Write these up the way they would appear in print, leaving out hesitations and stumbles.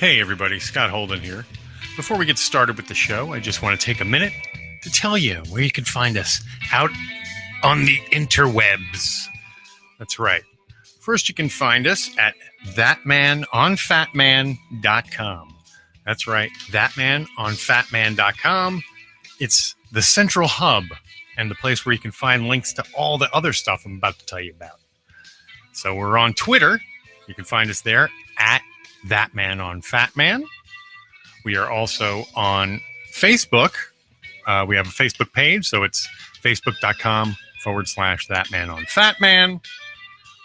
Hey everybody, Scott Holden here. Before we get started with the show, I just want to take a minute to tell you where you can find us out on the interwebs. That's right. First, you can find us at ThatMan on Fatman.com. That's right, ThatMan on Fatman.com. It's the central hub and the place where you can find links to all the other stuff I'm about to tell you about. So we're on Twitter. You can find us there at ThatMan on Fatman. We are also on Facebook. We have a Facebook page, so it's facebook.com/ThatMan on Fatman.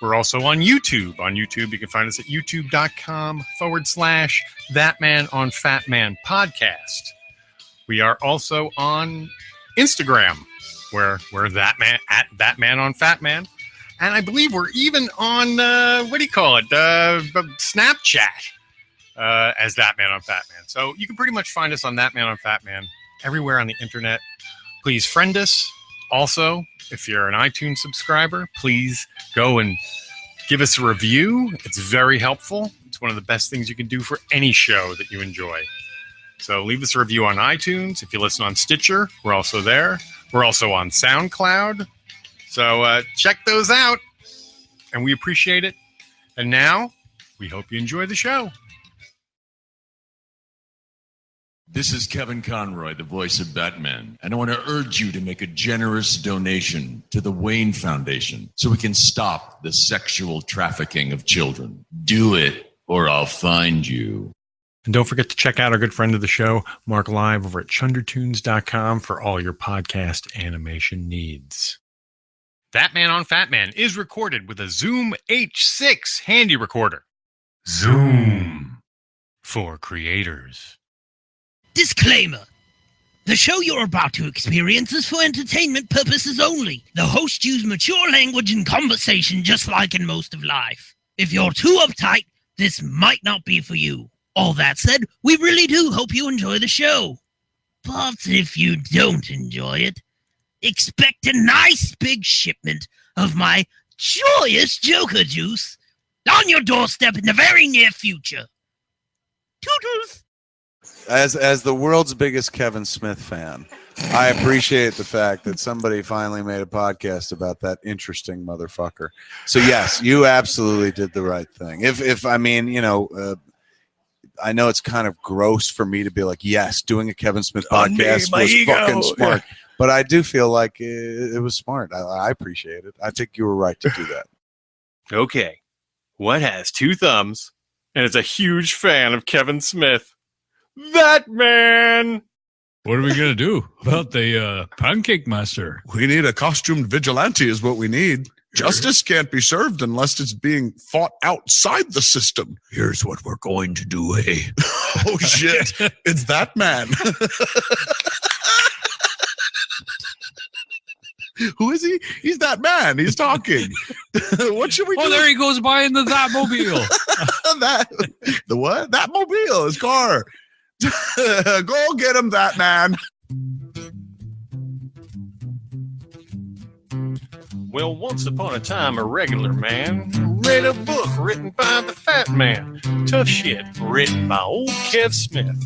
We're also on YouTube. On YouTube, you can find us at youtube.com/ThatMan on Fatman podcast. We are also on Instagram, where we're ThatMan at ThatMan on Fatman. And I believe we're even on, Snapchat as ThatMan on Fatman. So you can pretty much find us on ThatMan on Fatman everywhere on the internet. Please friend us. Also, if you're an iTunes subscriber, please go and give us a review. It's very helpful. It's one of the best things you can do for any show that you enjoy. So leave us a review on iTunes. If you listen on Stitcher, we're also there. We're also on SoundCloud. So check those out, and we appreciate it. And now, we hope you enjoy the show. This is Kevin Conroy, the voice of Batman, and I want to urge you to make a generous donation to the Wayne Foundation so we can stop the sexual trafficking of children. Do it, or I'll find you. And don't forget to check out our good friend of the show, Mark Live, over at chundertunes.com for all your podcast animation needs. ThatMan on Fatman is recorded with a Zoom H6 handy recorder. Zoom for creators. Disclaimer. The show you're about to experience is for entertainment purposes only. The hosts use mature language and conversation just like in most of life. If you're too uptight, this might not be for you. All that said, we really do hope you enjoy the show. But if you don't enjoy it, expect a nice big shipment of my joyous Joker juice on your doorstep in the very near future. Toodles! As the world's biggest Kevin Smith fan, I appreciate the fact that somebody finally made a podcast about that interesting motherfucker. So yes, you absolutely did the right thing. I know it's kind of gross for me to be like, yes, doing a Kevin Smith podcast was fucking smart. But I do feel like it was smart. I appreciate it. I think you were right to do that. Okay. What has two thumbs and is a huge fan of Kevin Smith? ThatMan! What are we going to do about the pancake master? We need a costumed vigilante is what we need. Justice can't be served unless it's being fought outside the system. Here's what we're going to do, eh? Oh, shit. It's ThatMan. Who is he? He's ThatMan. He's talking. What should we do? Oh, there he goes by in the Thatmobile. The what? Thatmobile, his car. Go get him, ThatMan. Well, once upon a time, a regular man read a book written by the Fat Man. Tough shit, written by old Kev Smith.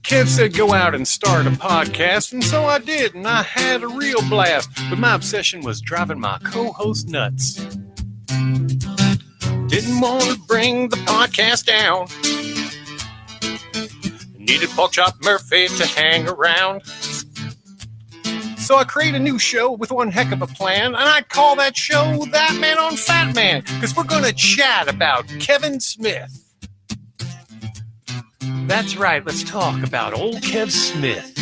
Kev said go out and start a podcast, and so I did, and I had a real blast. But my obsession was driving my co-host nuts. Didn't want to bring the podcast down. Needed Porkchop Murphy to hang around. So I create a new show with one heck of a plan, and I call that show ThatMan on Fatman, because we're going to chat about Kevin Smith. That's right, let's talk about old Kev Smith.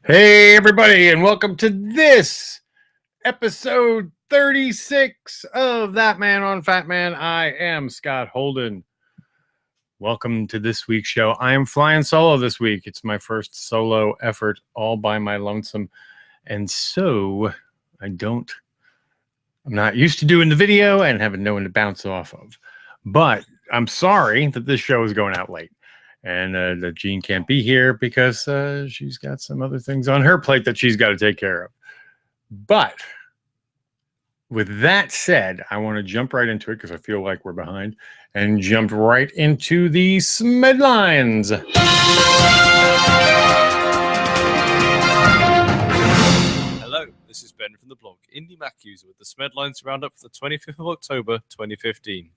Hey, everybody, and welcome to this episode 36 of ThatMan on Fatman. I am Scott Holden. Welcome to this week's show. I am flying solo this week. It's my first solo effort all by my lonesome. And so I'm not used to doing the video and having no one to bounce off of. But I'm sorry that this show is going out late. And that Jean can't be here because she's got some other things on her plate that she's got to take care of. But with that said, I want to jump right into it because I feel like we're behind, and jump right into the Smedlines. Hello, this is Ben from the blog Indie Mac User with the Smedlines Roundup for the 25th of October 2015.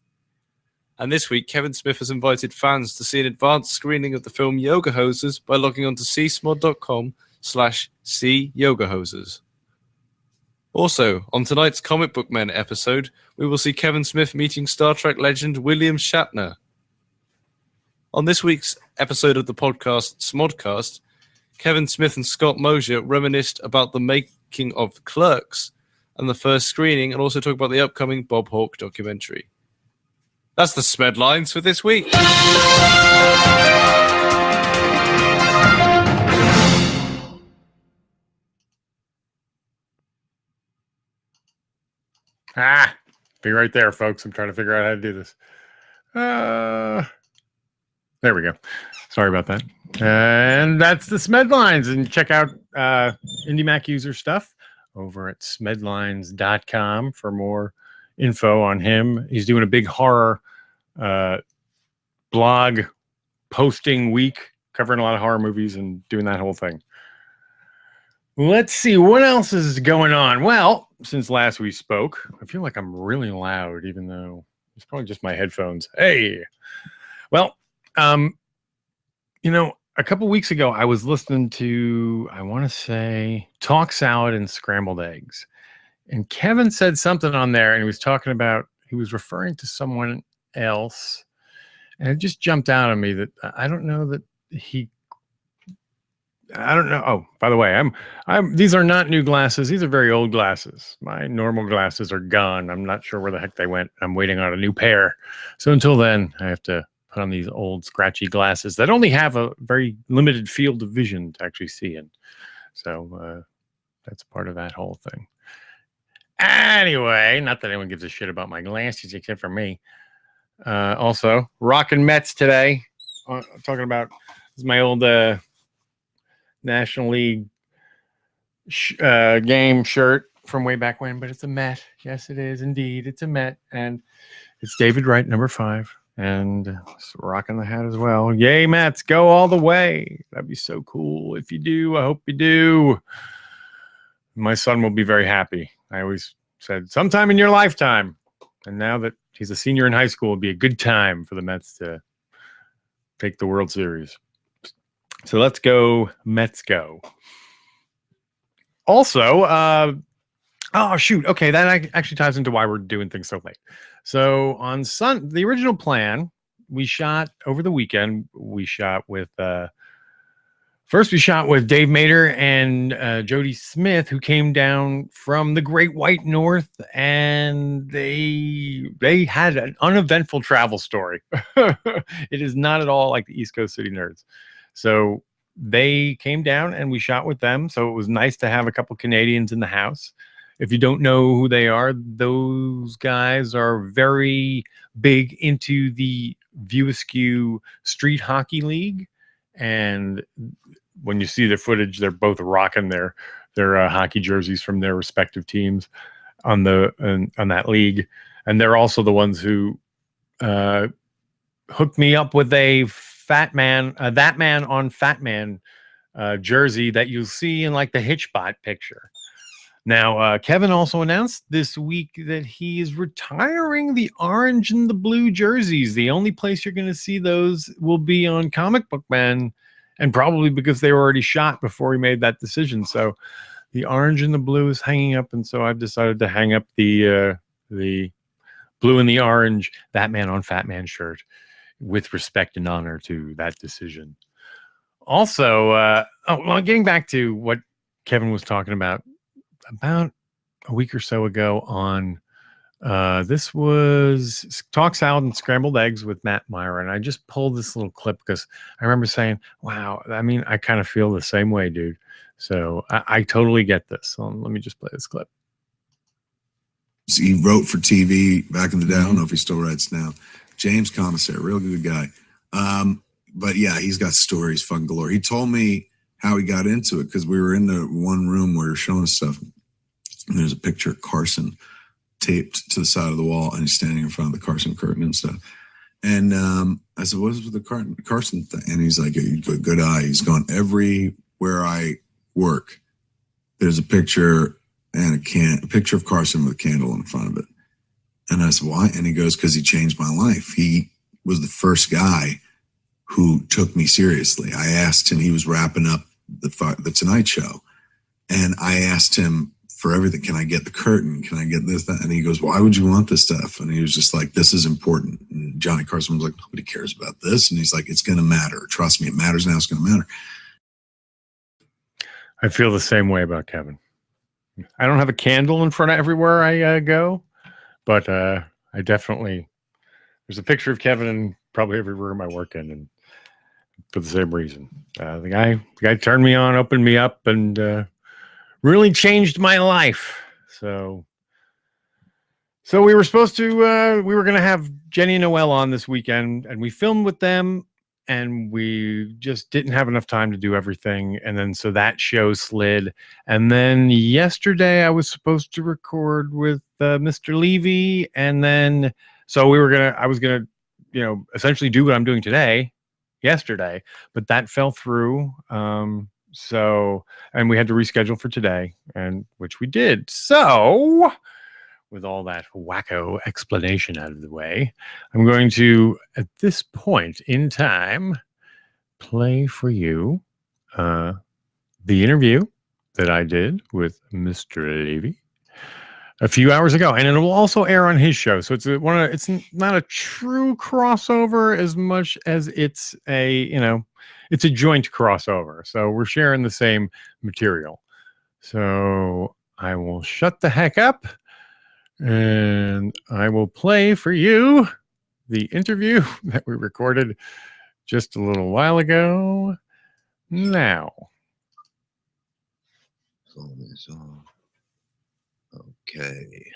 And this week, Kevin Smith has invited fans to see an advanced screening of the film Yoga Hosers by logging on to csmod.com/cYogaHosers. Also, on tonight's Comic Book Men episode, we will see Kevin Smith meeting Star Trek legend William Shatner. On this week's episode of the podcast Smodcast, Kevin Smith and Scott Mosier reminisced about the making of Clerks and the first screening, and also talk about the upcoming Bob Hawke documentary. That's the Smedlines for this week. Be right there, folks. I'm trying to figure out how to do this. There we go. Sorry about that. And that's the Smedlines. And check out Indie Mac User stuff over at smedlines.com for more info on him. He's doing a big horror blog posting week, covering a lot of horror movies and doing that whole thing. Let's see, what else is going on? Well, since last we spoke, I feel like I'm really loud, even though it's probably just my headphones. Hey! Well, a couple weeks ago, I was listening to, I want to say, Talk Salad and Scrambled Eggs. And Kevin said something on there, and he was talking about, he was referring to someone else. And it just jumped out on me that I don't know that I don't know. Oh, by the way, these are not new glasses. These are very old glasses. My normal glasses are gone. I'm not sure where the heck they went. I'm waiting on a new pair. So until then, I have to put on these old scratchy glasses that only have a very limited field of vision to actually see in. So that's part of that whole thing. Anyway, not that anyone gives a shit about my glasses except for me. Also, rockin' Mets today. Talking about this is my old National League game shirt from way back when, but it's a Met. Yes, it is indeed. It's a Met, and it's David Wright, number 5, and rocking the hat as well. Yay, Mets, go all the way. That'd be so cool if you do. I hope you do. My son will be very happy. I always said sometime in your lifetime, and now that he's a senior in high school, it'll be a good time for the Mets to take the World Series. So let's go, Mets go. Also, oh, shoot. Okay, that actually ties into why we're doing things so late. So on the original plan, we shot over the weekend. We shot with first we shot with Dave Mader and Jody Smith, who came down from the Great White North, and they had an uneventful travel story. It is not at all like the East Coast City Nerds. So they came down and we shot with them. So it was nice to have a couple Canadians in the house. If you don't know who they are, those guys are very big into the View Askew Street Hockey League. And when you see their footage, they're both rocking their hockey jerseys from their respective teams on that league. And they're also the ones who hooked me up with a ThatMan on Fatman jersey that you'll see in like the Hitchbot picture. Now, Kevin also announced this week that he is retiring the orange and the blue jerseys. The only place you're going to see those will be on Comic Book Men, and probably because they were already shot before he made that decision. So the orange and the blue is hanging up, and so I've decided to hang up the blue and the orange ThatMan on Fatman shirt with respect and honor to that decision. Also, getting back to what Kevin was talking about a week or so ago on this was Talk Salad and Scrambled Eggs with Matt Myra, and I just pulled this little clip because I remember saying, wow, I mean, I kind of feel the same way, dude. So I totally get this. So let me just play this clip. He wrote for TV back in the day. I don't know if he still writes now. James Commissar, real good guy. But yeah, he's got stories fun galore. He told me how he got into it because we were in the one room where we were showing stuff. And there's a picture of Carson taped to the side of the wall, and he's standing in front of the Carson curtain and stuff. And I said, "What is with the Carson thing?" And he's like, "Good eye." He's going, everywhere I work, there's a picture and a picture of Carson with a candle in front of it. And I said, "Why?" And he goes, "Because he changed my life. He was the first guy who took me seriously." I asked him, he was wrapping up the Tonight Show. And I asked him for everything. "Can I get the curtain? Can I get this, that?" And he goes, "Why would you want this stuff?" And he was just like, "This is important." And Johnny Carson was like, "Nobody cares about this." And he's like, "It's going to matter. Trust me, it matters now. It's going to matter." I feel the same way about Kevin. I don't have a candle in front of everywhere I go, but I definitely, there's a picture of Kevin in probably every room I work in, and for the same reason. The guy turned me on, opened me up, and really changed my life. So we were supposed to, we were going to have Jenny and Noel on this weekend, and we filmed with them, and we just didn't have enough time to do everything. And then, so that show slid. And then yesterday I was supposed to record with Mr. Levy. And then, so I was going to, essentially do what I'm doing yesterday, but that fell through. And we had to reschedule for today, and which we did. So with all that wacko explanation out of the way, I'm going to, at this point in time, play for you the interview that I did with Mr. Levy a few hours ago, and it will also air on his show. So it's it's not a true crossover as much as it's it's a joint crossover. So we're sharing the same material. So I will shut the heck up, and I will play for you the interview that we recorded just a little while ago. Now. Okay.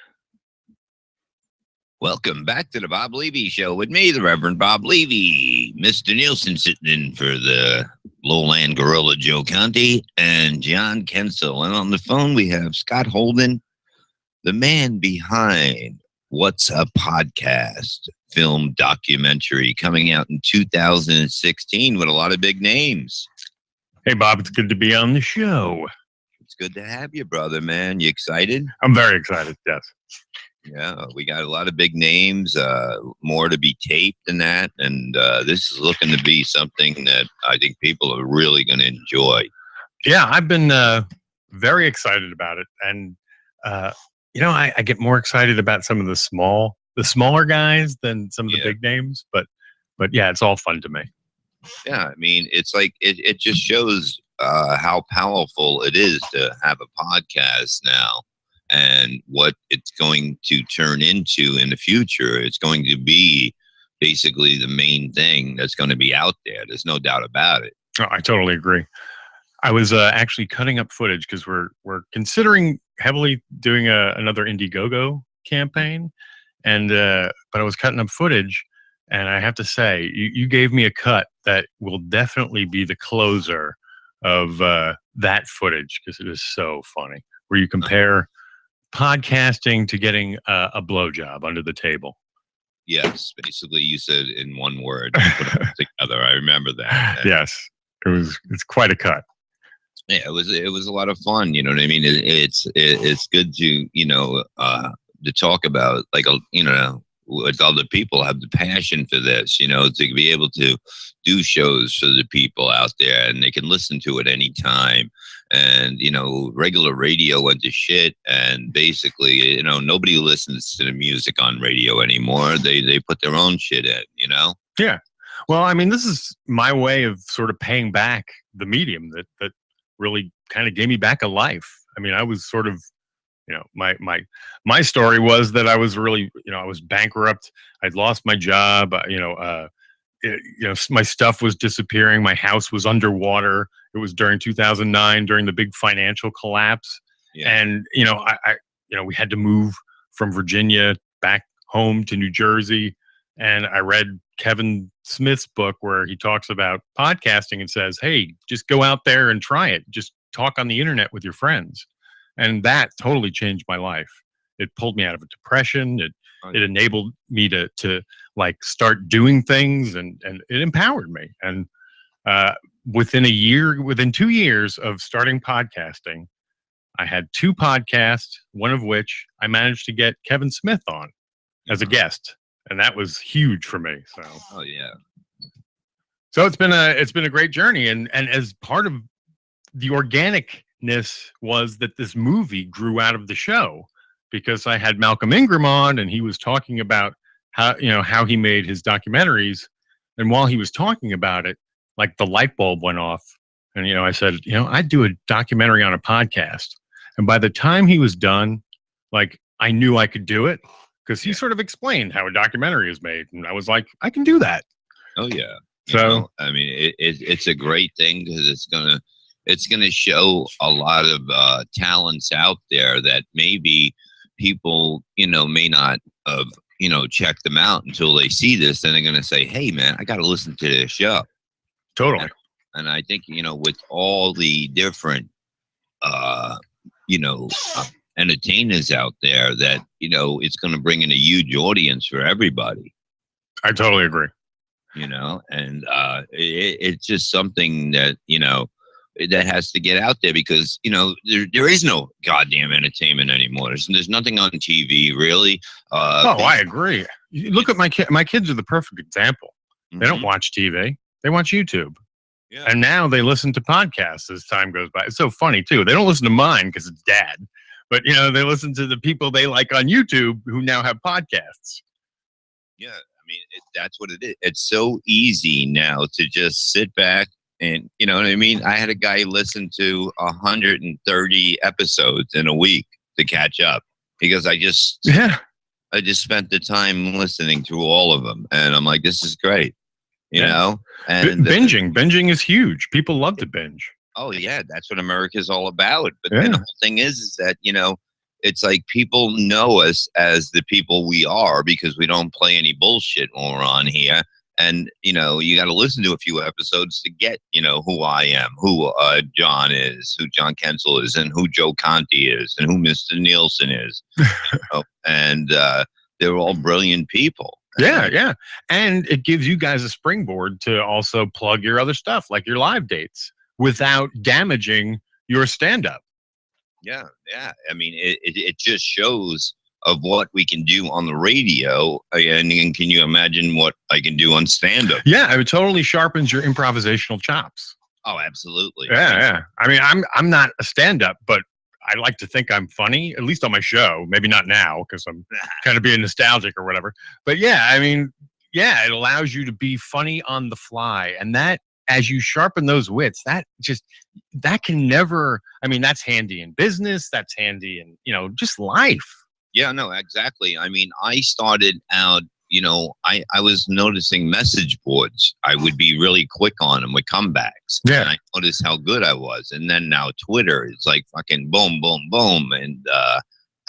Welcome back to the Bob Levy Show with me, the Reverend Bob Levy. Mr. Nielsen sitting in for the Lowland Gorilla Joe Conti and John Kensel. And on the phone we have Scott Holden, the man behind What's a Podcast film documentary coming out in 2016 with a lot of big names. Hey, Bob, it's good to be on the show. It's good to have you, brother, man. You excited? I'm very excited, yes. Yeah, we got a lot of big names, more to be taped than that. And this is looking to be something that I think people are really going to enjoy. Yeah, I've been very excited about it. And, I get more excited about some of the smaller guys than some of the big names. But yeah, it's all fun to me. Yeah, I mean, it's like it just shows how powerful it is to have a podcast now, and what it's going to turn into in the future. It's going to be basically the main thing that's going to be out there. There's no doubt about it. Oh, I totally agree. I was actually cutting up footage because we're considering heavily doing another Indiegogo campaign, and but I was cutting up footage, and I have to say, you gave me a cut that will definitely be the closer of that footage, because it is so funny, where you compare podcasting to getting a blowjob under the table. Yes, basically you said in one word, you put them together. I remember that. Yes, it's quite a cut. Yeah, it was a lot of fun. You know what I mean? It's good to to talk about, like, with other people have the passion for this, to be able to do shows for the people out there, and they can listen to it anytime. And, regular radio went to shit, and basically, nobody listens to the music on radio anymore. They put their own shit in, Yeah. Well, I mean, this is my way of sort of paying back the medium that really kind of gave me back a life. I mean, I was sort of, my story was that I was really, I was bankrupt. I'd lost my job. My stuff was disappearing. My house was underwater. It was during 2009, during the big financial collapse. Yeah. And, we had to move from Virginia back home to New Jersey. And I read Kevin Smith's book where he talks about podcasting and says, hey, just go out there and try it. Just talk on the internet with your friends. And that totally changed my life. It pulled me out of a depression. It enabled me to like start doing things, and it empowered me. And within 2 years of starting podcasting, I had 2 podcasts, one of which I managed to get Kevin Smith on as a guest, and that was huge for me. So, so it's been a great journey, and as part of the organicness was that this movie grew out of the show, because I had Malcolm Ingram on, and he was talking about how he made his documentaries, and while he was talking about it, like the light bulb went off, and I said, I'd do a documentary on a podcast. And by the time he was done, like, I knew I could do it, because he sort of explained how a documentary is made. And I was like, I can do that. Oh, yeah. So, I mean, it's a great thing, because it's gonna show a lot of talents out there that maybe people, may not have, checked them out until they see this. Then they're going to say, hey, man, I got to listen to this show. Totally. And I think, with all the different, entertainers out there, that, it's going to bring in a huge audience for everybody. I totally agree. And it's just something that, that has to get out there, because, there is no goddamn entertainment anymore. There's nothing on TV, really. I agree. Look at my kids. My kids are the perfect example. They don't watch TV. They watch YouTube. Yeah. And now they listen to podcasts as time goes by. It's so funny, too. They don't listen to mine because it's dad. But, they listen to the people they like on YouTube who now have podcasts. Yeah, I mean, that's what it is. It's so easy now to just sit back and, you know what I mean? I had a guy listen to 130 episodes in a week to catch up, because I just spent the time listening to all of them. And I'm like, this is great, you know? And binging is huge. People love to binge. Oh, yeah, that's what America's all about. But then the whole thing is that, it's like people know us as the people we are, because we don't play any bullshit when we're on here. And, you got to listen to a few episodes to get, who I am, who John is, who John Kensel is, and who Joe Conti is, and who Mr. Nielsen is. And they're all brilliant people. Yeah. And it gives you guys a springboard to also plug your other stuff, like your live dates, without damaging your stand-up. Yeah. I mean, it just shows of what we can do on the radio. And can you imagine what I can do on stand-up? Yeah, it totally sharpens your improvisational chops. Oh, absolutely. Yeah. I mean, I'm not a stand-up, but I like to think I'm funny, at least on my show. Maybe not now, because I'm kind of being nostalgic or whatever. But yeah, I mean, it allows you to be funny on the fly. And that, as you sharpen those wits, that can never, I mean, that's handy in business. That's handy in, just life. Yeah, no, exactly. I mean, I started out, I was noticing message boards. I would be really quick on them with comebacks. Yeah. And I noticed how good I was. And then now Twitter is like fucking boom, boom, boom.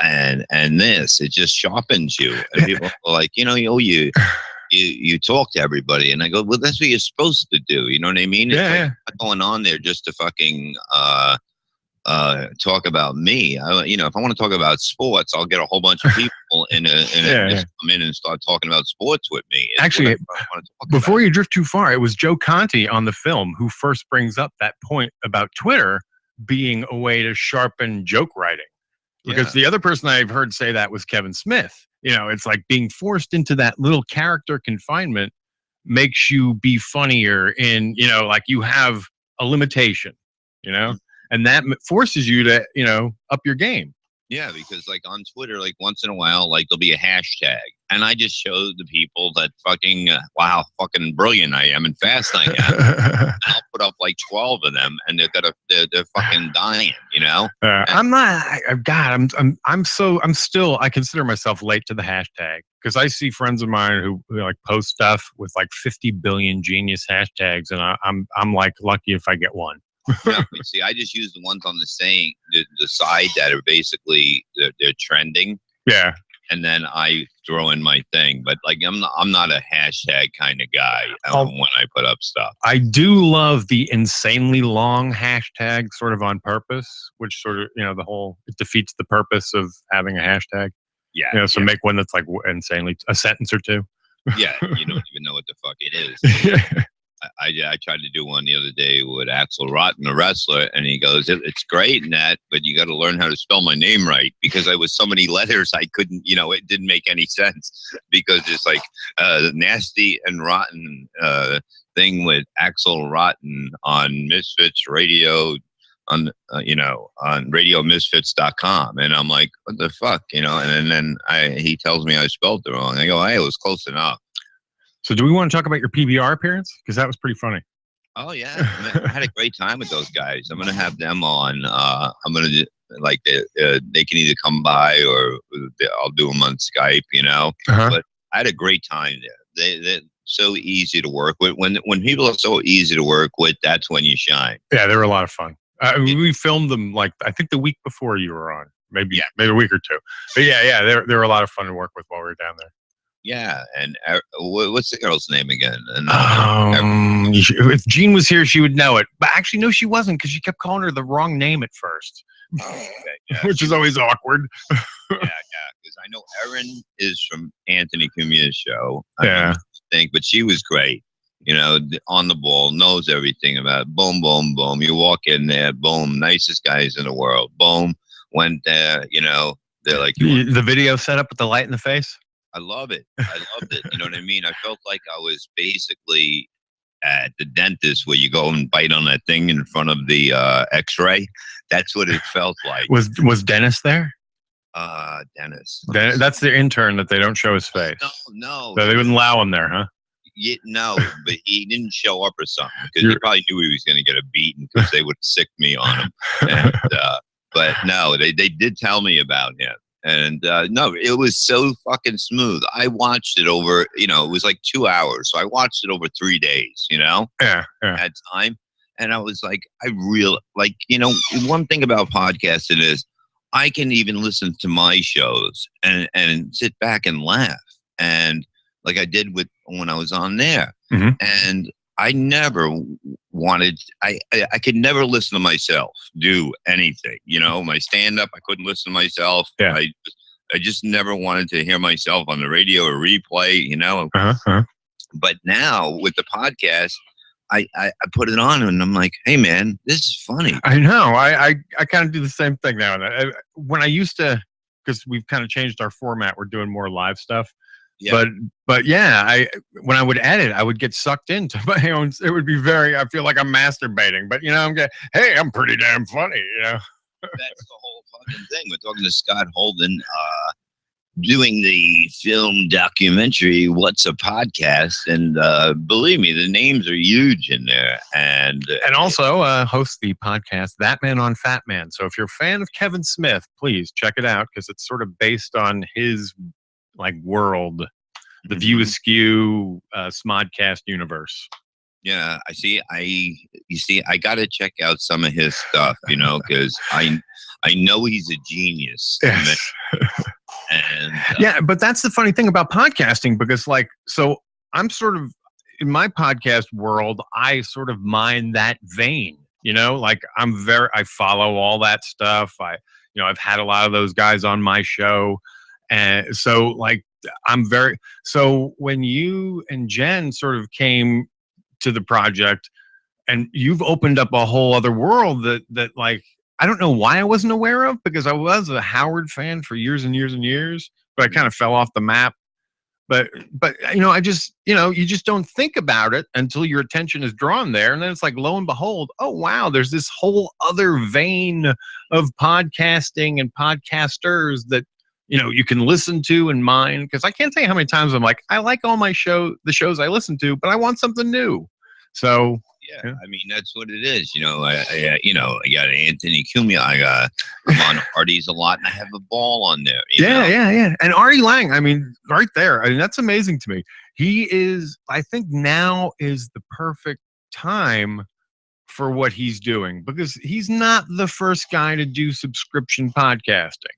And this, it just sharpens you. And people are like, you talk to everybody. And I go, well, that's what you're supposed to do. You know what I mean? It's like not going on there just to fucking talk about me. If I want to talk about sports, I'll get a whole bunch of people just come in and start talking about sports with me. Actually, before you drift too far, it was Joe Conti on the film who first brings up that point about Twitter being a way to sharpen joke writing. Because the other person I've heard say that was Kevin Smith. It's like being forced into that little character confinement makes you be funnier in, like you have a limitation, and that forces you to, up your game. Yeah, because like on Twitter, like once in a while, like there'll be a hashtag, and I just show the people that fucking wow, fucking brilliant I am and fast I am. I'll put up like 12 of them, and they're fucking dying, I'm not. I'm still. I consider myself late to the hashtag, because I see friends of mine who like post stuff with like 50 billion genius hashtags, and I'm like lucky if I get one. No, see, I just use the ones on the side that are basically they're trending. Yeah. And then I throw in my thing, but like I'm not a hashtag kind of guy when I put up stuff. I do love the insanely long hashtag, sort of on purpose, which sort of it defeats the purpose of having a hashtag. Yeah. You know, so make one that's like insanely a sentence or two. Yeah, you don't even know what the fuck it is. I tried to do one the other day with Axel Rotten, the wrestler, and he goes, "It's great in that, but you got to learn how to spell my name right because I was so many letters I couldn't, it didn't make any sense because it's like nasty and rotten thing with Axel Rotten on Misfits Radio." On on radiomisfits.com, and I'm like, what the fuck, and then he tells me I spelled it wrong. I go, hey, it was close enough. So do we want to talk about your PBR appearance? Because that was pretty funny. Oh yeah, I had a great time with those guys. I'm gonna have them on. I'm gonna they can either come by or I'll do them on Skype, But I had a great time there. They're so easy to work with. When people are so easy to work with, that's when you shine. Yeah, they were a lot of fun. We filmed them I think the week before you were on, maybe a week or two. But yeah, they were a lot of fun to work with while we were down there. Yeah, and what's the girl's name again? And if Jean was here, she would know it. But actually, no, she wasn't because she kept calling her the wrong name at first, which is always awkward. Yeah, because I know Erin is from Anthony Cumia's show. But she was great. On the ball, knows everything about it. Boom, boom, boom. You walk in there, boom, nicest guys in the world. Boom, went there, they're like... The video set up with the light in the face? I love it. I loved it. You know what I mean? I felt like I was basically at the dentist where you go and bite on that thing in front of the x-ray. That's what it felt like. Was Dennis there? Dennis. That's the intern that they don't show his face. No. So they wouldn't allow him there, huh? Yeah, no, but he didn't show up or something because he probably knew he was going to get a beating because they would sick me on him. And, but no, they did tell me about him. And no, it was so fucking smooth. I watched it over, it was like 2 hours. So I watched it over 3 days, Yeah. At time. And I was like, one thing about podcasting is I can even listen to my shows and sit back and laugh. And like I did when I was on there. Mm-hmm. And I never wanted, I could never listen to myself do anything, my stand up, I couldn't listen to myself. Yeah. I just never wanted to hear myself on the radio or replay, But now with the podcast, I put it on and I'm like, hey man, this is funny. I know. I kind of do the same thing now. When I used to, because we've kind of changed our format, we're doing more live stuff. Yeah. But yeah, when I would edit, I would get sucked into my own. It would be I feel like I'm masturbating, but I'm pretty damn funny, That's the whole fucking thing. We're talking to Scott Holden, doing the film documentary, What's a Podcast? And believe me, the names are huge in there. And also hosts the podcast, ThatMan on Fatman. So if you're a fan of Kevin Smith, please check it out because it's sort of based on his world, the View Askew Smodcast universe. Yeah, I got to check out some of his stuff, because I know he's a genius. Yes. And yeah, but that's the funny thing about podcasting because so I'm sort of in my podcast world, I sort of mind that vein, I follow all that stuff. I've had a lot of those guys on my show. And so so when you and Jen sort of came to the project and you've opened up a whole other world that I don't know why I wasn't aware of because I was a Howard fan for years and years and years, but I kind of fell off the map. But I just, you just don't think about it until your attention is drawn there. And then it's like, lo and behold, oh, wow, there's this whole other vein of podcasting and podcasters that, you can listen to and mine. Because I can't tell you how many times I'm like, I like all the shows I listen to, but I want something new. So yeah. I mean that's what it is. I got Anthony Cumia. I'm on Artie's a lot, and I have a ball on there. Yeah. And Artie Lang, I mean, right there. I mean, that's amazing to me. He is. I think now is the perfect time for what he's doing because he's not the first guy to do subscription podcasting.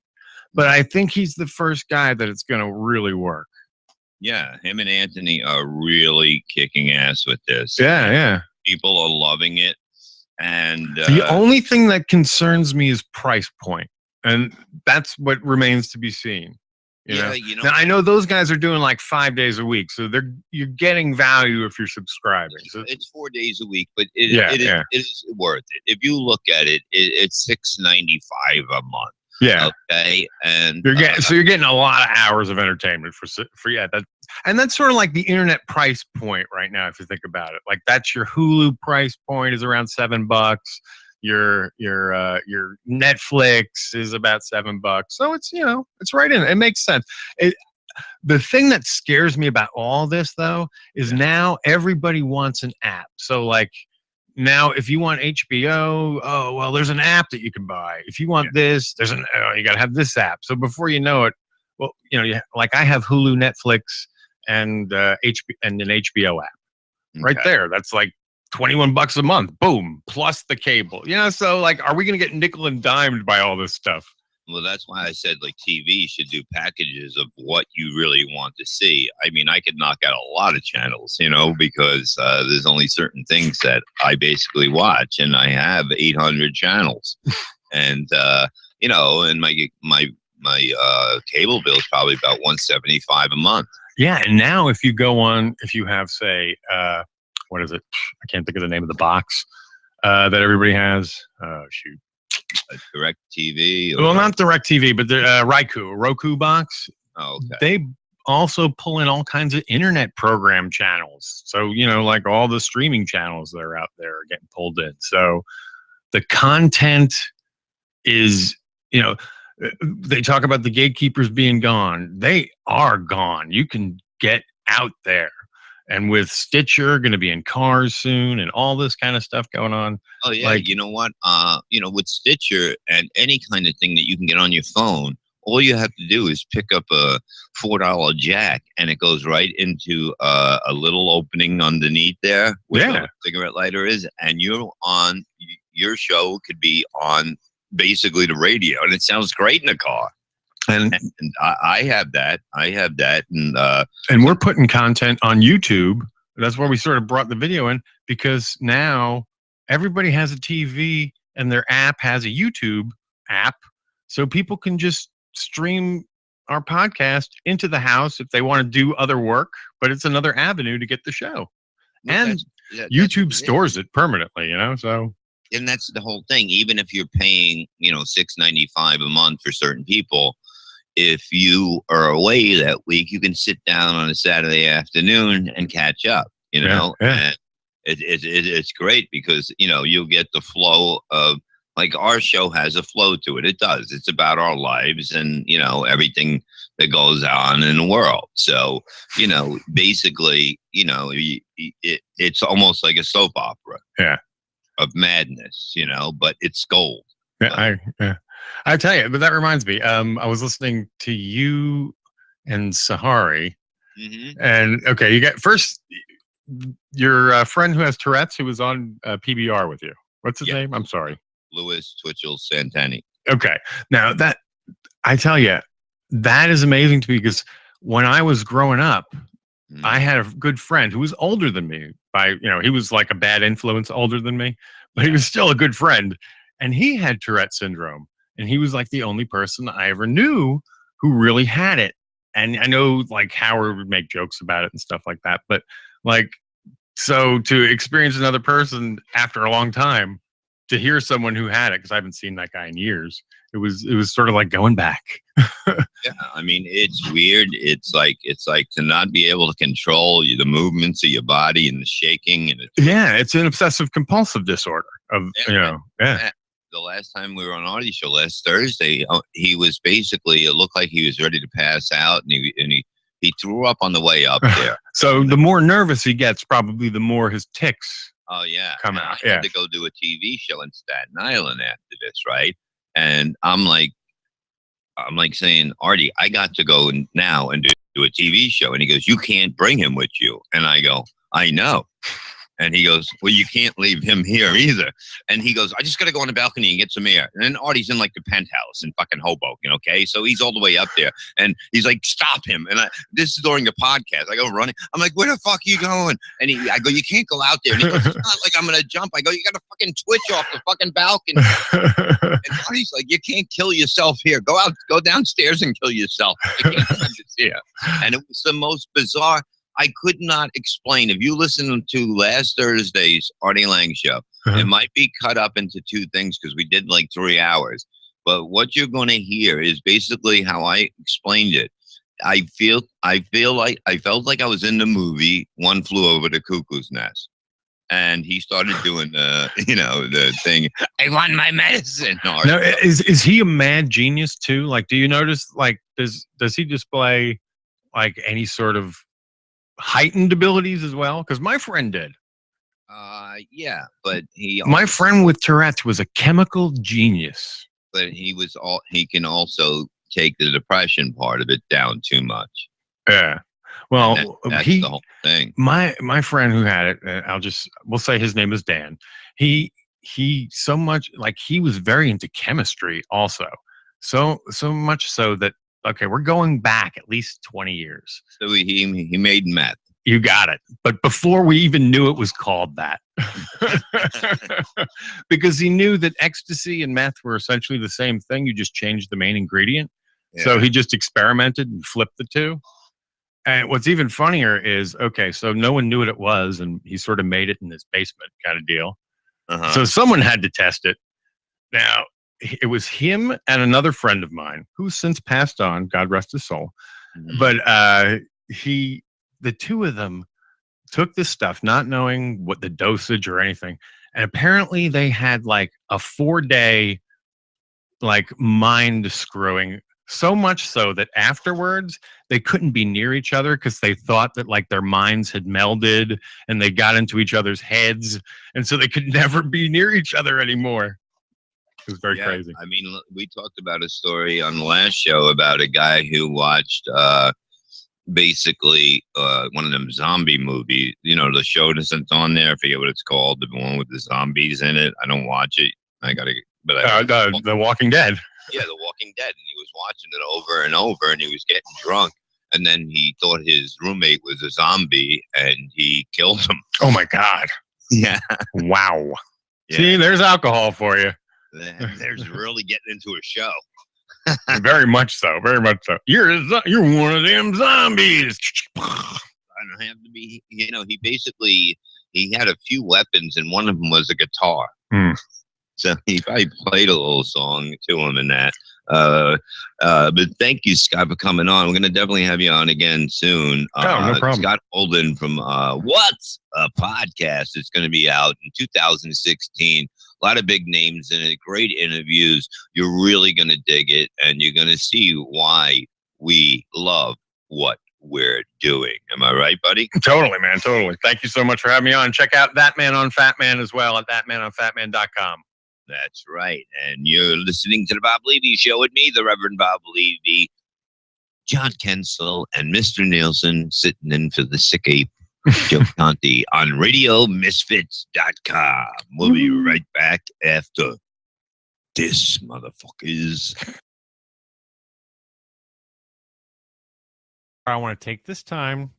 But I think he's the first guy that it's going to really work. Yeah, him and Anthony are really kicking ass with this. Yeah. People are loving it. And the only thing that concerns me is price point. And that's what remains to be seen. You Yeah, know? you know, Now, I know those guys are doing like 5 days a week, so you're getting value if you're subscribing. So, it's 4 days a week, but Yeah, it yeah. is worth it. If you look at it, it's $6.95 a month. yeah, Okay, and you're getting a lot of hours of entertainment for that's sort of like the internet price point right now. If you think about it, like that's your Hulu price point is around $7. Your Netflix is about $7. So it's it's right in. It makes sense. The thing that scares me about all this though is now everybody wants an app. So like now if you want HBO, oh well, there's an app that you can buy. If you want this, there's you got to have this app. So before you know it, well, like I have Hulu, Netflix, and an HBO app right there. That's like $21 a month. Boom, plus the cable. So like, are we gonna get nickel and dimed by all this stuff? Well, that's why I said like TV should do packages of what you really want to see. I mean, I could knock out a lot of channels, because there's only certain things that I basically watch, and I have 800 channels, and and my cable bill is probably about $175 a month. Yeah, and now if you have say, what is it? I can't think of the name of the box that everybody has. Shoot. Direct TV? Well, not Direct TV, but the Roku box. Oh, okay. They also pull in all kinds of internet program channels. So, like all the streaming channels that are out there are getting pulled in. So the content is, they talk about the gatekeepers being gone. They are gone. You can get out there. And with Stitcher going to be in cars soon and all this kind of stuff going on. Oh, yeah. You know what? With Stitcher and any kind of thing that you can get on your phone, all you have to do is pick up a $4 jack and it goes right into a little opening underneath there where the cigarette lighter is. And your show could be on basically the radio and it sounds great in the car. And I have that. And we're putting content on YouTube. That's where we sort of brought the video in because now everybody has a TV and their app has a YouTube app. So people can just stream our podcast into the house if they want to do other work, but it's another avenue to get the show. And YouTube stores it permanently, so. And that's the whole thing. Even if you're paying, $6.95 a month for certain people, if you are away that week, you can sit down on a Saturday afternoon and catch up, And it's great because, you'll get the flow of, like, our show has a flow to it. It does. It's about our lives and, everything that goes on in the world. So, basically, it's almost like a soap opera of madness, but it's gold. I tell you, but that reminds me. I was listening to you and Sahari, and okay, you got first your friend who has Tourette's, who was on PBR with you. What's his name? I'm sorry, Louis Twitchell Santani. Okay, now that I tell you, that is amazing to me because when I was growing up, I had a good friend who was older than me. He was like a bad influence older than me, but he was still a good friend, and he had Tourette syndrome. And he was like the only person I ever knew who really had it. And I know like Howard would make jokes about it and stuff like that. But like, so to experience another person after a long time, to hear someone who had it, because I haven't seen that guy in years, it was sort of like going back. Yeah, I mean, it's weird. It's like to not be able to control the movements of your body and the shaking. And it's an obsessive compulsive disorder of, The last time we were on Artie's show last Thursday, he was basically, it looked like he was ready to pass out, and he threw up on the way up there. So the more nervous he gets, probably the more his tics come out. I had to go do a TV show in Staten Island after this, right? And I'm like saying, Artie, I got to go now and do a TV show. And he goes, you can't bring him with you. And I go, I know. And he goes, well, you can't leave him here either. And he goes, I just got to go on the balcony and get some air. And then Artie's in like the penthouse in fucking Hoboken, okay? So he's all the way up there. And he's like, stop him. And this is during the podcast. I go running. I'm like, where the fuck are you going? And I go, you can't go out there. And he goes, it's not like I'm going to jump. I go, you got to fucking twitch off the fucking balcony. And Artie's like, you can't kill yourself here. Go downstairs and kill yourself. I can't have this here. And it was the most bizarre. I could not explain. If you listen to last Thursday's Artie Lang show, it might be cut up into two things because we did like 3 hours. But what you're going to hear is basically how I explained it. I felt like I was in the movie One Flew Over the Cuckoo's Nest. And he started doing the thing. I want my medicine. Now, is he a mad genius too? Like, do you notice? Like, does he display like any sort of heightened abilities as well? Because my friend did. Yeah, but my friend with Tourette's was a chemical genius. But he can also take the depression part of it down too much. Yeah. Well, that's the whole thing. My friend who had it, we'll say his name is Dan. He so much like he was very into chemistry also. So much so that okay, we're going back at least 20 years. So he made meth. You got it. But before we even knew it was called that. Because he knew that ecstasy and meth were essentially the same thing. You just changed the main ingredient. Yeah. So he just experimented and flipped the two. And what's even funnier is, okay, so no one knew what it was, and he sort of made it in his basement kind of deal. So someone had to test it. Now, it was him and another friend of mine who's since passed on, God rest his soul. But the two of them took this stuff, not knowing what the dosage or anything. And apparently they had like a 4-day like mind screwing. So much so that afterwards they couldn't be near each other because they thought that like their minds had melded and they got into each other's heads. And so they could never be near each other anymore. It was very crazy. I mean, we talked about a story on the last show about a guy who watched basically one of them zombie movies. You know, the show that's on there. I forget what it's called. The one with the zombies in it. I don't watch it. The Walking Dead. Yeah, The Walking Dead. And he was watching it over and over, and he was getting drunk. And then he thought his roommate was a zombie, and he killed him. Oh, my God. Yeah. Wow. Yeah. See, there's alcohol for you. There's really getting into a show. Very much so. Very much so. You're one of them zombies. I don't have to be. You know, he had a few weapons, and one of them was a guitar. So he probably played a little song to him in that. But thank you, Scott, for coming on. We're going to definitely have you on again soon. No problem. Scott Holden from What's a Podcast. It's going to be out in 2016. A lot of big names in it. Great interviews. You're really going to dig it, and you're going to see why we love what we're doing. Am I right, buddy? Totally, man. Totally. Thank you so much for having me on. Check out ThatMan on Fatman as well at ThatManOnFatman.com. That's right. And you're listening to the Bob Levy Show with me, the Reverend Bob Levy, John Kensel, and Mr. Nielsen sitting in for the sick ape, Joe Conti, on RadioMisfits.com. We'll be right back after this, motherfuckers. I want to take this time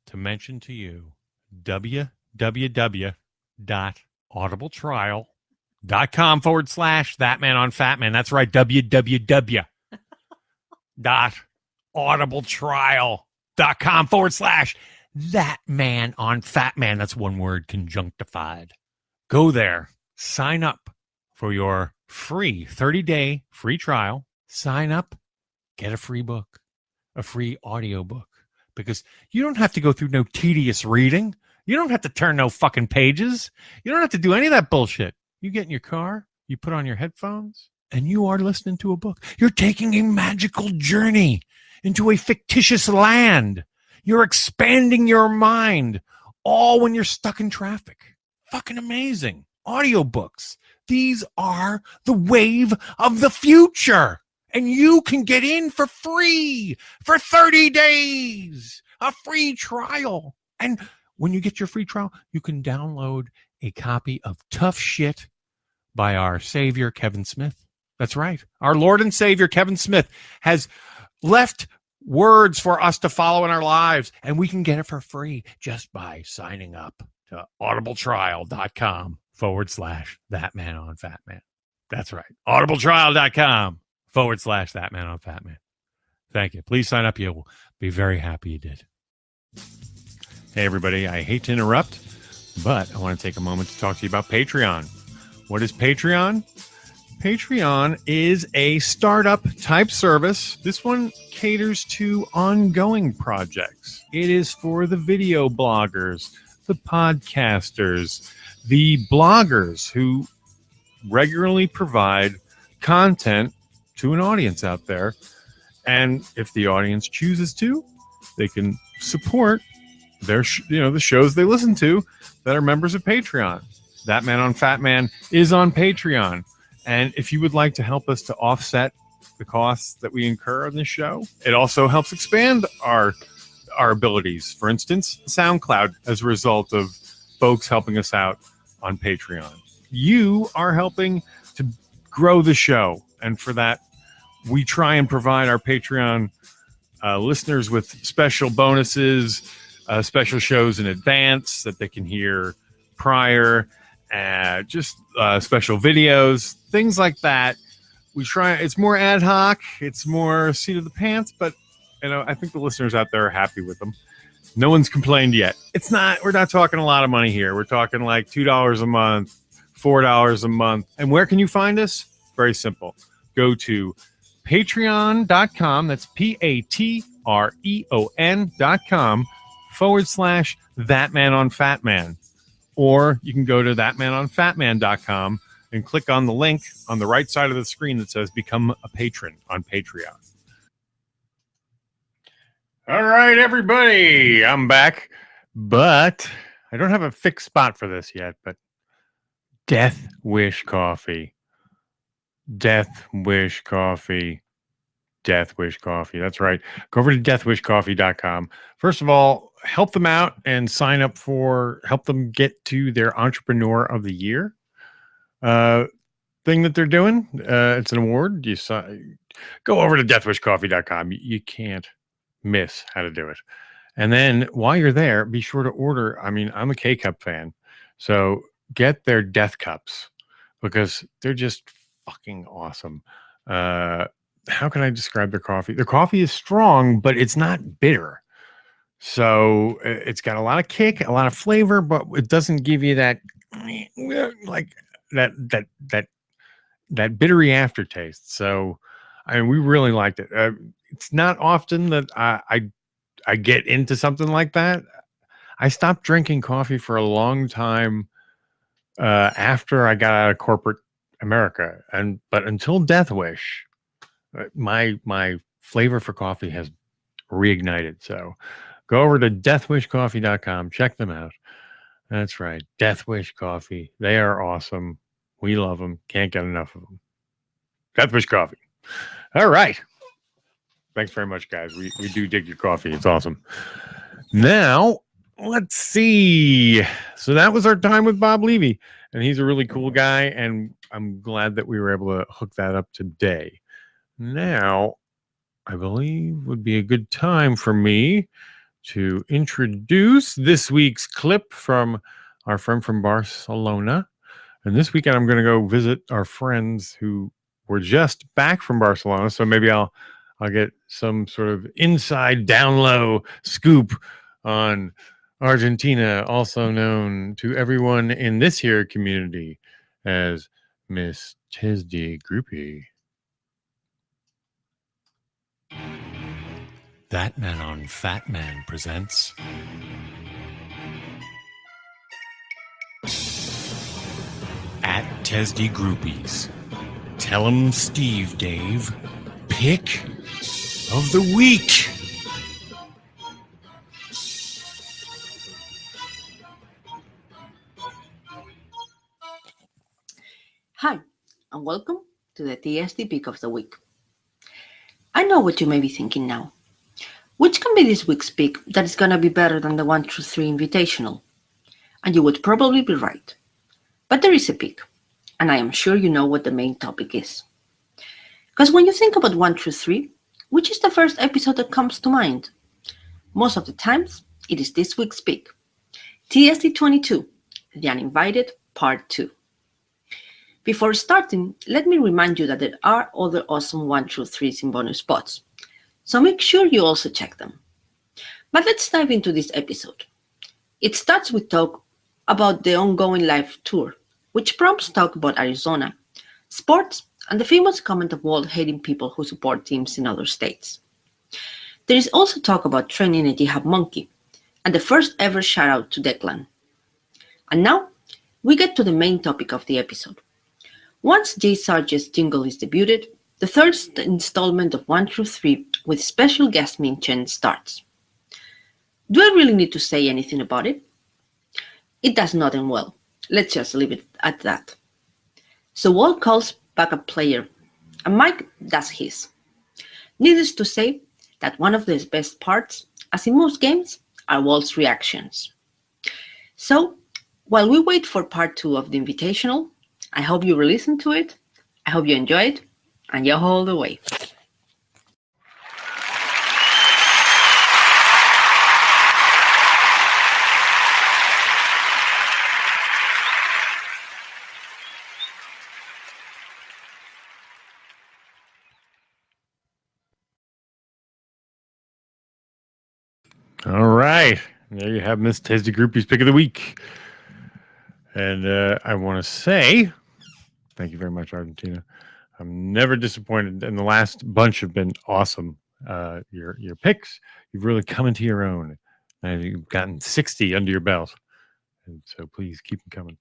to mention to you www.audibletrial.com/ThatMan on Fatman. That's right, www.audibletrial.com/ThatMan on Fatman. That's one word, conjunctified. Go there, sign up for your free 30-day free trial. Sign up, get a free book, a free audiobook, because you don't have to go through no tedious reading. You don't have to turn no fucking pages. You don't have to do any of that bullshit. You get in your car, you put on your headphones, and you are listening to a book. You're taking a magical journey into a fictitious land. You're expanding your mind, all when you're stuck in traffic. Fucking amazing. Audiobooks. These are the wave of the future. And you can get in for free for 30 days. A free trial. And when you get your free trial, you can download a copy of Tough Shit by our Savior, Kevin Smith. That's right. Our Lord and Savior, Kevin Smith, has left words for us to follow in our lives, and we can get it for free just by signing up to audibletrial.com/ThatMan on Fatman. That's right. audibletrial.com/ThatMan on Fatman. Thank you. Please sign up. You'll be very happy you did. Hey, everybody. I hate to interrupt, but I want to take a moment to talk to you about Patreon. What is Patreon? Patreon is a startup type service. This one caters to ongoing projects. It is for the video bloggers, the podcasters, the bloggers who regularly provide content to an audience out there. And if the audience chooses to, they can support their the shows they listen to that are members of Patreon. ThatMan on Fatman is on Patreon. And if you would like to help us to offset the costs that we incur on this show, it also helps expand our abilities. For instance, SoundCloud, as a result of folks helping us out on Patreon. You are helping to grow the show. And for that, we try and provide our Patreon listeners with special bonuses, special shows in advance that they can hear prior, just special videos, things like that. We try. It's more ad hoc. It's more seat of the pants, but I think the listeners out there are happy with them. No one's complained yet. We're not talking a lot of money here. We're talking like $2 a month, $4 a month. And where can you find us? Very simple. Go to patreon.com. That's patreon.com/ThatMan on Fatman. Or you can go to thatmanonfatman.com and click on the link on the right side of the screen that says Become a Patron on Patreon. All right, everybody. I'm back, but I don't have a fixed spot for this yet, but Death Wish Coffee. Death Wish Coffee. Death Wish Coffee. That's right. Go over to deathwishcoffee.com. First of all, help them out and help them get to their Entrepreneur of the Year thing that they're doing. It's an award. Go over to deathwishcoffee.com. You can't miss how to do it. And then while you're there, be sure to order. I'm a K-Cup fan, so get their Death Cups because they're just fucking awesome. How can I describe their coffee? Their coffee is strong, but it's not bitter. So it's got a lot of kick, a lot of flavor, but it doesn't give you that like that bittery aftertaste. So we really liked it. It's not often that I get into something like that. I stopped drinking coffee for a long time after I got out of corporate America, but until Death Wish, my flavor for coffee has reignited. So go over to deathwishcoffee.com. Check them out. That's right. Death Wish Coffee. They are awesome. We love them. Can't get enough of them. Death Wish Coffee. All right. Thanks very much, guys. We do dig your coffee. It's awesome. Now, let's see. So that was our time with Bob Levy. And he's a really cool guy. And I'm glad that we were able to hook that up today. Now, I believe would be a good time for me to introduce this week's clip from our friend from Barcelona. And this weekend, I'm going to go visit our friends who were just back from Barcelona. So maybe I'll get some sort of inside down low scoop on Argentina, also known to everyone in this here community as Miss ThatMan Groupie. ThatMan on Fatman presents at ThatMan Groupies. Tell 'em Steve Dave. Pick of the week. Hi, and welcome to the TSD Pick of the Week. I know what you may be thinking now. which can be this week's pick that is gonna be better than the 1-3 Invitational? And you would probably be right. But there is a pick, and I am sure you know what the main topic is. Because when you think about 1-3, which is the first episode that comes to mind? Most of the times, it is this week's pick. TSD 22, The Uninvited, Part 2. Before starting, let me remind you that there are other awesome 1-3s in bonus spots, so make sure you also check them. But let's dive into this episode. It starts with talk about the ongoing live tour, which prompts talk about Arizona, sports, and the famous comment of Walt hating people who support teams in other states. There is also talk about training a jihad monkey, and the first ever shout out to Declan. And now, we get to the main topic of the episode. Once Jay Sarge's jingle is debuted, the third installment of 1-3 with special guest Min Chen starts. Do I really need to say anything about it? It does not end well. Let's just leave it at that. So Walt calls backup player, and Mike does his. Needless to say that one of the best parts, as in most games, are Walt's reactions. So, while we wait for part 2 of the Invitational, I hope you will listen to it, I hope you enjoy it, and you hold away. All right. There you have Miss Tasty Groupie's Pick of the Week. And I want to say, thank you very much, Argentina. I'm never disappointed. And the last bunch have been awesome. Your picks, you've really come into your own. And you've gotten 60 under your belt. And so please keep them coming.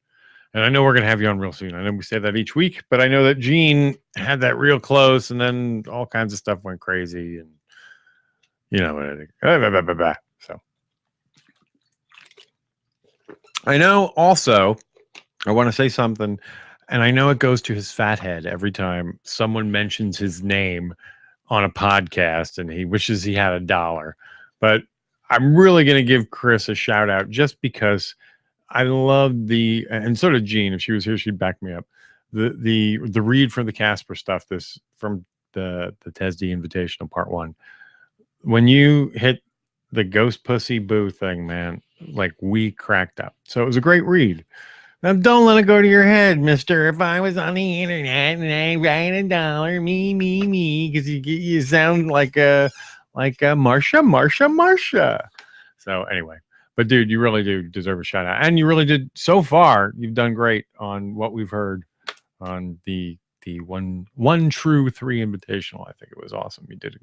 And I know we're going to have you on real soon. I know we say that each week, but I know that Gene had that real close, and then all kinds of stuff went crazy. And you know what I think. So I know also I want to say something, and I know it goes to his fat head every time someone mentions his name on a podcast and he wishes he had $1. But I'm really going to give Chris a shout out just because I love and so did Jean. If she was here, she'd back me up. The read from the Casper stuff, this from the TESD Invitational Part 1. When you hit the Ghost Pussy Boo thing, man, like we cracked up. So it was a great read. Now don't let it go to your head, mister. If I was on the internet and I write $1, me, because you sound like a Marsha. So anyway, but dude, you really do deserve a shout out. And you really did so far. You've done great on what we've heard on the 1-3 Invitational. I think it was awesome. You did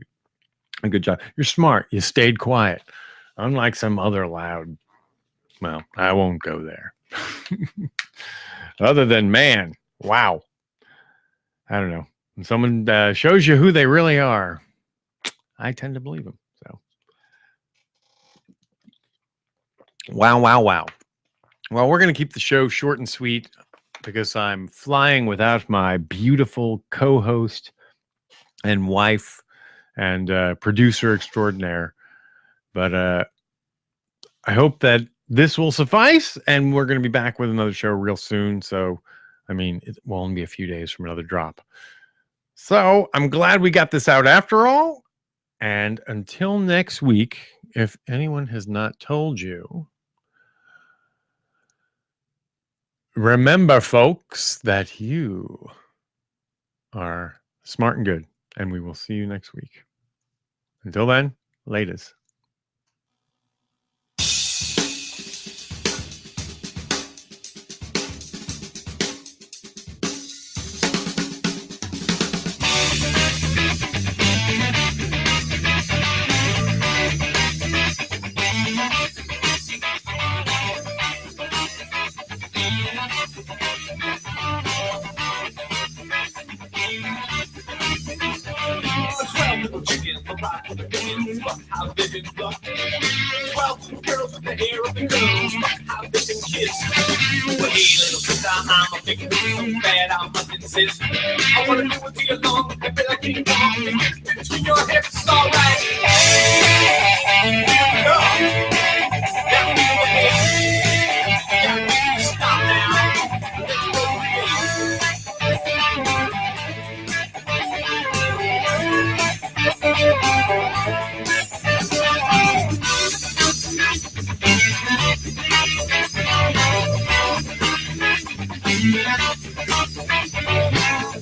a good job. You're smart. You stayed quiet. Unlike some other loud, well, I won't go there. Other than, man, wow. I don't know. When someone shows you who they really are, I tend to believe them. So, wow. Well, we're going to keep the show short and sweet because I'm flying without my beautiful co-host and wife and producer extraordinaire. But I hope that this will suffice, and we're going to be back with another show real soon. So, I mean, it will only be a few days from another drop. So, I'm glad we got this out after all. And until next week, if anyone has not told you, remember, folks, that you are smart and good, and we will see you next week. Until then, latest. How they been luck. 12 girls with the hair of the girls. How they been kissed. Well, hey, little sister, I'm a big so bad, I'm hunting sis. I wanna do it to you long, and feel like King Kong. And get between your hips, alright. Here we go. Down to the head. Stop now. Let's go again.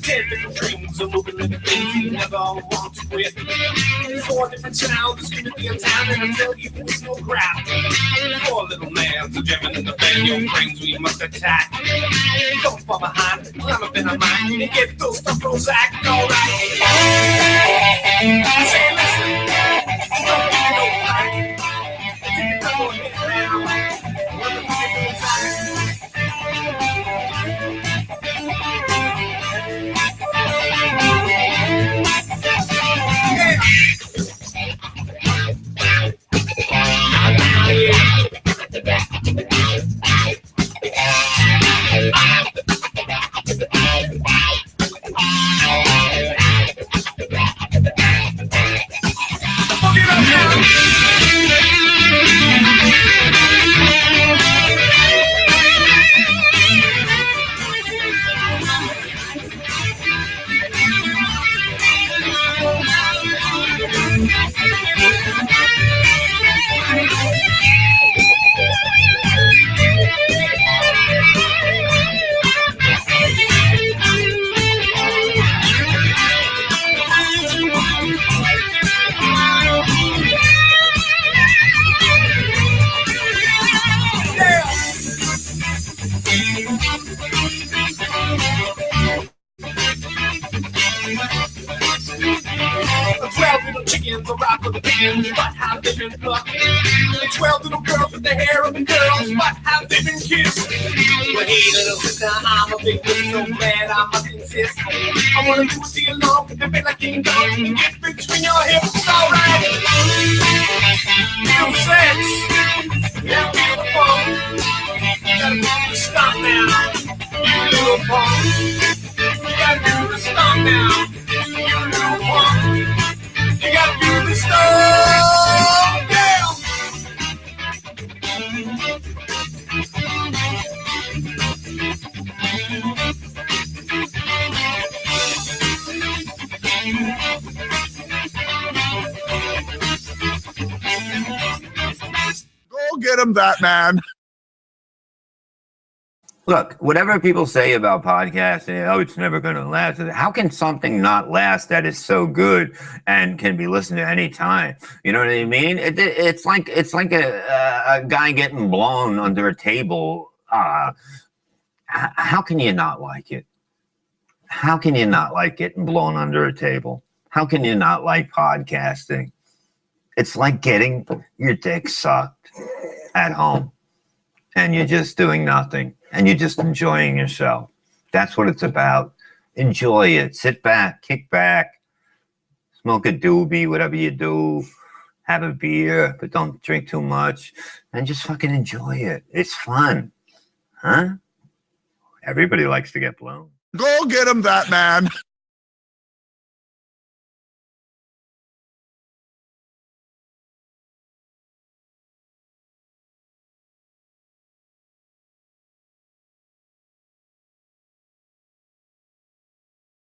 Ten different dreams of moving little things you never want to quit. 4 different sounds, it's gonna be a town, and I tell you it's no crap. 4 little mans are jamming in the band, your brains we must attack. Don't fall behind, climb up in our mind, and get those stuff Prozac, alright. Say listen, don't give me no fight. Take it up on your head now. Let me take it inside. Chickens arrive for the pins, but have they been plucked? 12 little girls with their hair up in curls, but have they been kissed? Well, hey, little sister, I'm a big bitch, so bad I must insist. I wanna do it to you long, and be like King Kong, and get between your hips, alright. Feel sex, now feel the phone. You gotta do the stomp now, you little punk. You gotta do the stomp now, you little punk. You gotta do the stuff, yeah. Go get him, ThatMan. Look, whatever people say about podcasting, oh, it's never going to last. How can something not last that is so good and can be listened to any time? You know what I mean? It's like a guy getting blown under a table. How can you not like it? How can you not like getting blown under a table? How can you not like podcasting? It's like getting your dick sucked at home and you're just doing nothing. And you're just enjoying yourself. That's what it's about. Enjoy it. Sit back, kick back, smoke a doobie, whatever you do. Have a beer, but don't drink too much. And just fucking enjoy it. It's fun. Huh? Everybody likes to get blown. Go get him, ThatMan.